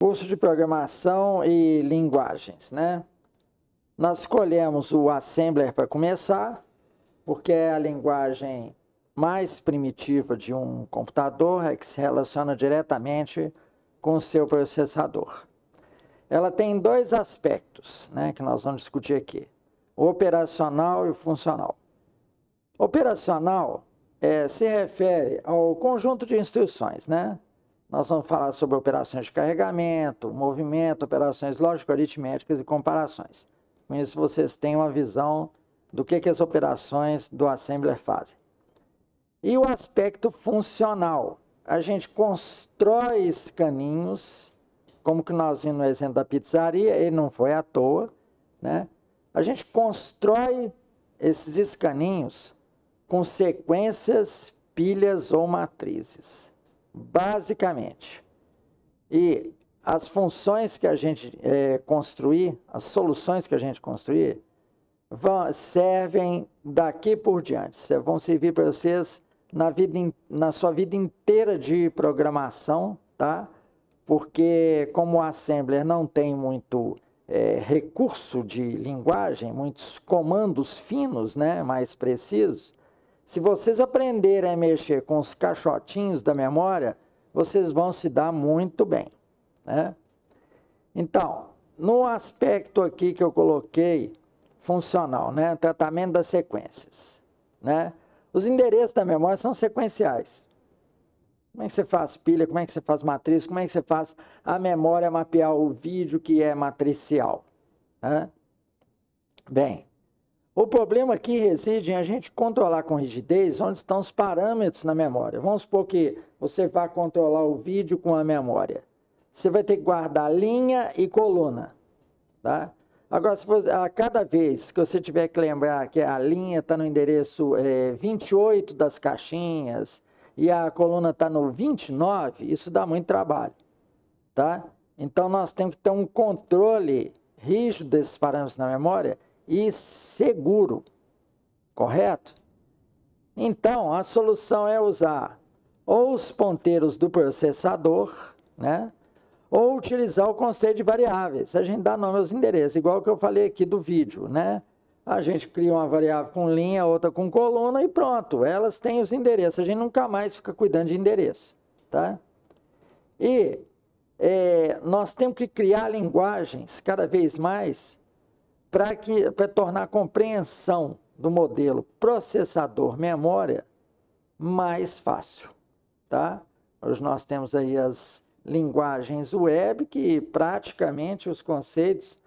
Curso de Programação e Linguagens, né? Nós escolhemos o Assembler para começar, porque é a linguagem mais primitiva de um computador, é que se relaciona diretamente com o seu processador. Ela tem dois aspectos, né, que nós vamos discutir aqui: o operacional e o funcional. Operacional se refere ao conjunto de instruções, né? Nós vamos falar sobre operações de carregamento, movimento, operações lógico-aritméticas e comparações. Com isso, vocês têm uma visão do que as operações do Assembler fazem. E o aspecto funcional. A gente constrói escaninhos, como que nós vimos no exemplo da pizzaria, ele não foi à toa, né? A gente constrói esses escaninhos com sequências, pilhas ou matrizes, basicamente. E as funções que a gente construir, as soluções que a gente construir, servem daqui por diante. Vão servir para vocês na sua vida inteira de programação, tá? Porque como o Assembler não tem muito recurso de linguagem, muitos comandos finos, né, mais precisos, se vocês aprenderem a mexer com os caixotinhos da memória, vocês vão se dar muito bem, né? Então, no aspecto aqui que eu coloquei, funcional, né? Tratamento das sequências, né? Os endereços da memória são sequenciais. Como é que você faz pilha, como é que você faz matriz, como é que você faz a memória mapear o vídeo que é matricial, né? Bem, o problema aqui reside em a gente controlar com rigidez onde estão os parâmetros na memória. Vamos supor que você vai controlar o vídeo com a memória. Você vai ter que guardar linha e coluna, tá? Agora, a cada vez que você tiver que lembrar que a linha está no endereço 28 das caixinhas e a coluna está no 29, isso dá muito trabalho, tá? Então, nós temos que ter um controle rígido desses parâmetros na memória e seguro, correto? Então, a solução é usar ou os ponteiros do processador, né? Ou utilizar o conceito de variáveis. A gente dá nome aos endereços, igual que eu falei aqui do vídeo, né? A gente cria uma variável com linha, outra com coluna e pronto. Elas têm os endereços. A gente nunca mais fica cuidando de endereço, tá? E nós temos que criar linguagens cada vez mais para tornar a compreensão do modelo processador-memória mais fácil, tá? Hoje nós temos aí as linguagens web que praticamente os conceitos,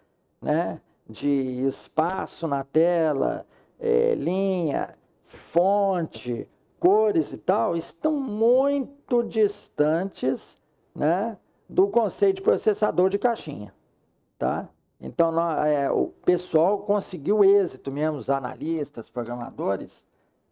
né, de espaço na tela, linha, fonte, cores e tal, estão muito distantes, né, do conceito de processador de caixinha, tá? Então, o pessoal conseguiu êxito mesmo, os analistas, programadores,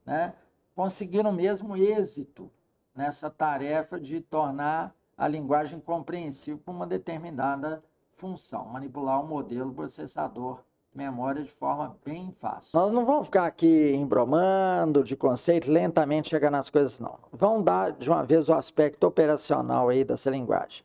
né, conseguiram mesmo êxito nessa tarefa de tornar a linguagem compreensível para uma determinada função, manipular o modelo processador memória de forma bem fácil. Nós não vamos ficar aqui embromando de conceito, lentamente chegar nas coisas, não. Vamos dar de uma vez o aspecto operacional aí dessa linguagem.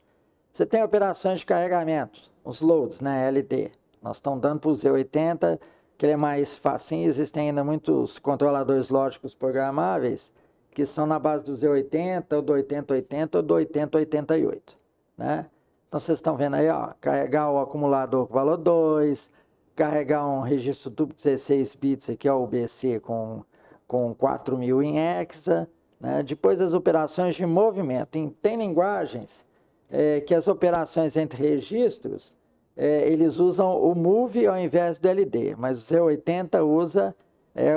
Você tem operações de carregamento, os loads, né, LD. Nós estamos dando para o Z80, que ele é mais facinho. Existem ainda muitos controladores lógicos programáveis que são na base do Z80, ou do 8080, ou do 8088, né? Então, vocês estão vendo aí, ó, carregar o acumulador com valor 2, carregar um registro duplo 16 bits, aqui é o BC com 4.000 em hexa, né? Depois as operações de movimento. Tem linguagens que as operações entre registros, eles usam o move ao invés do LD, mas o Z80 usa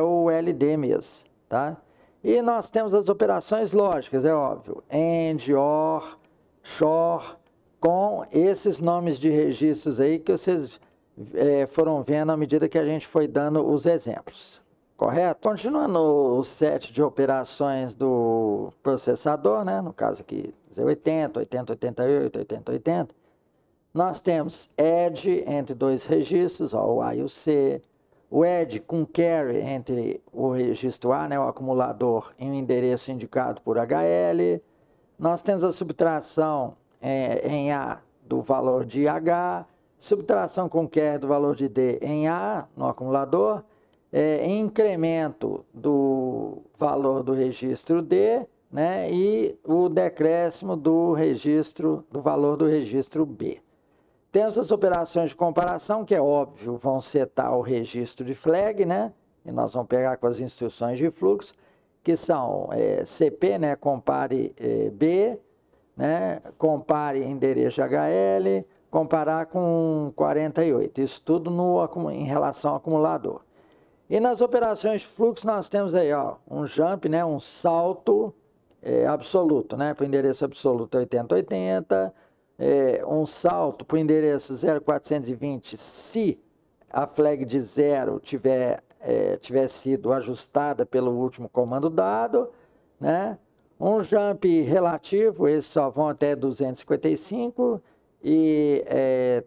o LD mesmo, tá? E nós temos as operações lógicas, é óbvio, AND, OR, XOR, com esses nomes de registros aí que vocês foram vendo à medida que a gente foi dando os exemplos, correto? Continuando o set de operações do processador, né? No caso aqui, Z80, 8088, 8080, nós temos add entre dois registros, ó, o A e o C, o add com carry entre o registro A, né, o acumulador, e o endereço indicado por HL. Nós temos a subtração em A do valor de H, subtração com QR do valor de D em A, no acumulador, incremento do valor do registro D, né, e o decréscimo do valor do registro B. Temos as operações de comparação, que é óbvio, vão setar o registro de flag, né, e nós vamos pegar com as instruções de fluxo, que são CP, né, compare B, né, compare endereço de HL, comparar com 48, isso tudo em relação ao acumulador. E nas operações de fluxo nós temos aí, ó, um jump, né, um salto absoluto, né, para o endereço absoluto 8080, um salto para o endereço 0420 se a flag de 0 tiver sido ajustada pelo último comando dado, né? Um jump relativo, esses só vão até 255 e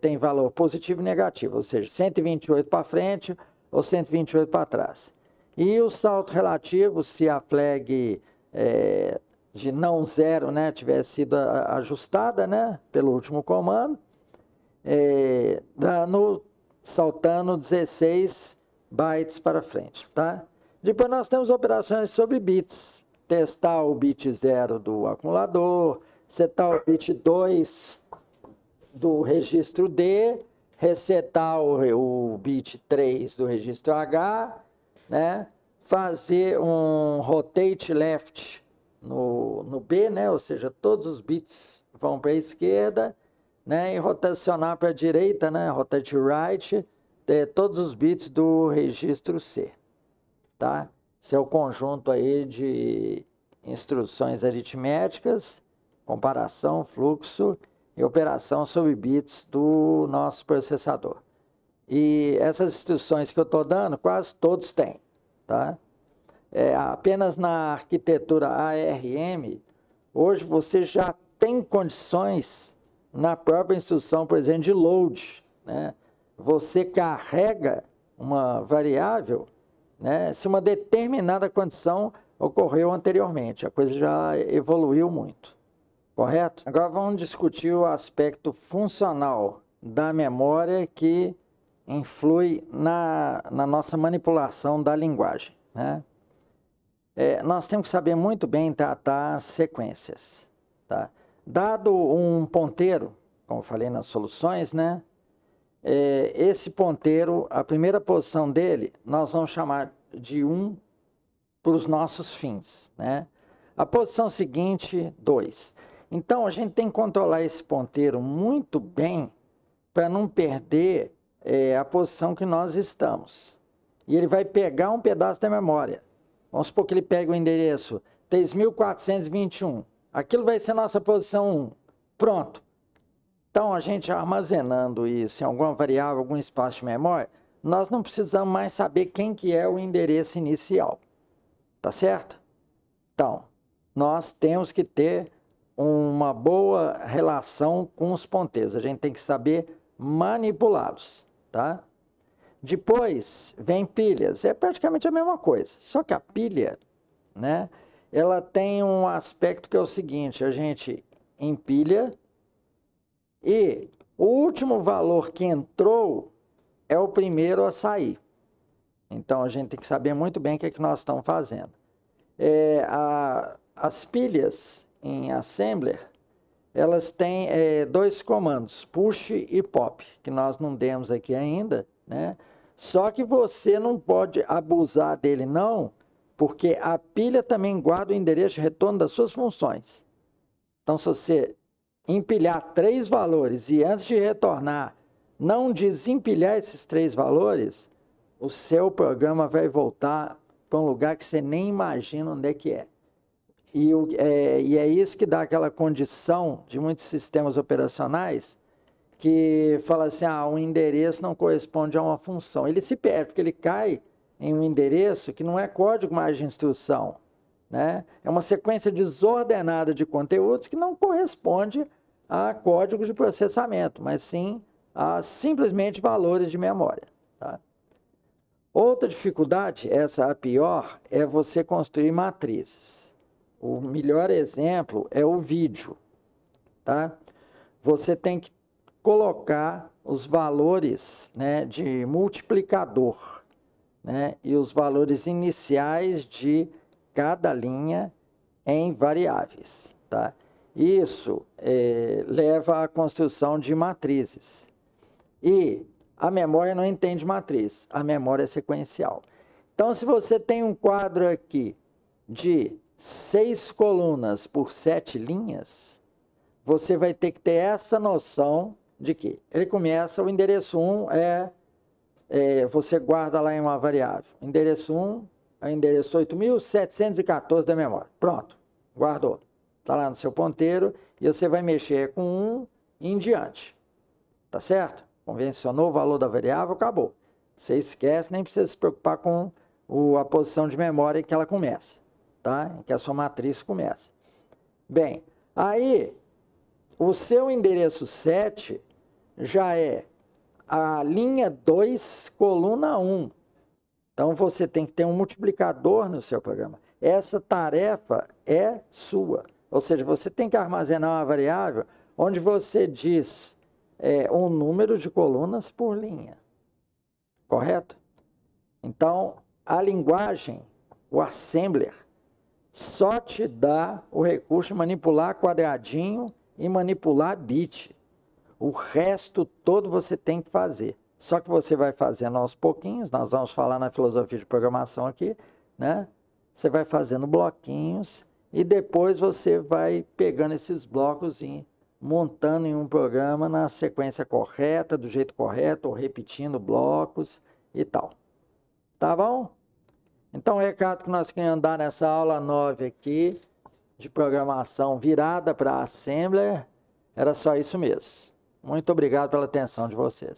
tem valor positivo e negativo, ou seja, 128 para frente ou 128 para trás. E o salto relativo, se a flag de não 0, né, tiver sido ajustada, né, pelo último comando, saltando 16 bytes para frente, tá? Depois nós temos operações sobre bits, testar o bit 0 do acumulador, setar o bit 2 do registro D, resetar o bit 3 do registro H, né? Fazer um rotate left no B, né? Ou seja, todos os bits vão para a esquerda, né? E rotacionar para a direita, né? Rotate right, todos os bits do registro C, tá? Esse é o conjunto aí de instruções aritméticas, comparação, fluxo e operação sobre bits do nosso processador. E essas instruções que eu estou dando, quase todos têm, tá? Apenas na arquitetura ARM, hoje você já tem condições na própria instrução, por exemplo, de load, né? Você carrega uma variável, né, se uma determinada condição ocorreu anteriormente. A coisa já evoluiu muito, correto? Agora vamos discutir o aspecto funcional da memória que influi na nossa manipulação da linguagem, né? Nós temos que saber muito bem tratar sequências, tá? Dado um ponteiro, como eu falei nas soluções, né? Esse ponteiro, a primeira posição dele, nós vamos chamar de 1 para os nossos fins, né? A posição seguinte, 2. Então, a gente tem que controlar esse ponteiro muito bem para não perder a posição que nós estamos. E ele vai pegar um pedaço da memória. Vamos supor que ele pega o endereço 3.421. Aquilo vai ser nossa posição 1. Pronto. Então, a gente armazenando isso em alguma variável, algum espaço de memória, nós não precisamos mais saber quem que é o endereço inicial. Tá certo? Então, nós temos que ter uma boa relação com os ponteiros. A gente tem que saber manipulá-los, tá? Depois vem pilhas. É praticamente a mesma coisa. Só que a pilha, né, ela tem um aspecto que é o seguinte: a gente empilha e o último valor que entrou é o primeiro a sair. Então, a gente tem que saber muito bem o que é que nós estamos fazendo. As pilhas em assembler, elas têm dois comandos, push e pop, que nós não demos aqui ainda, né? Só que você não pode abusar dele não, porque a pilha também guarda o endereço de retorno das suas funções. Então, se você empilhar 3 valores e antes de retornar, não desempilhar esses 3 valores, o seu programa vai voltar para um lugar que você nem imagina onde é que é. E é isso que dá aquela condição de muitos sistemas operacionais que fala assim, o endereço não corresponde a uma função. Ele se perde, porque ele cai em um endereço que não é código mais de instrução, né? É uma sequência desordenada de conteúdos que não corresponde a código de processamento, mas sim a simplesmente valores de memória, tá? Outra dificuldade, essa a pior, é você construir matrizes. O melhor exemplo é o vídeo, tá? Você tem que colocar os valores, né, de multiplicador, né, e os valores iniciais de cada linha em variáveis, tá? Isso leva à construção de matrizes. E a memória não entende matriz, a memória é sequencial. Então, se você tem um quadro aqui de 6 colunas por 7 linhas, você vai ter que ter essa noção de que ele começa, o endereço 1 você guarda lá em uma variável. Endereço 1 é o endereço 8.714 da memória. Pronto, guardou. Está lá no seu ponteiro e você vai mexer com 1 em diante. Tá certo? Convencionou o valor da variável, acabou. Você esquece, nem precisa se preocupar com a posição de memória em que ela começa, tá? Em que a sua matriz começa. Bem, aí o seu endereço 7 já é a linha 2, coluna 1. Então você tem que ter um multiplicador no seu programa. Essa tarefa é sua. Ou seja, você tem que armazenar uma variável onde você diz um número de colunas por linha. Correto? Então, a linguagem, o assembler, só te dá o recurso de manipular quadradinho e manipular bit. O resto todo você tem que fazer. Só que você vai fazendo aos pouquinhos, nós vamos falar na filosofia de programação aqui, né? Você vai fazendo bloquinhos e depois você vai pegando esses blocos e montando em um programa na sequência correta, do jeito correto, ou repetindo blocos e tal. Tá bom? Então, o recado que nós queremos dar nessa aula 9 aqui, de programação virada para Assembler, era só isso mesmo. Muito obrigado pela atenção de vocês.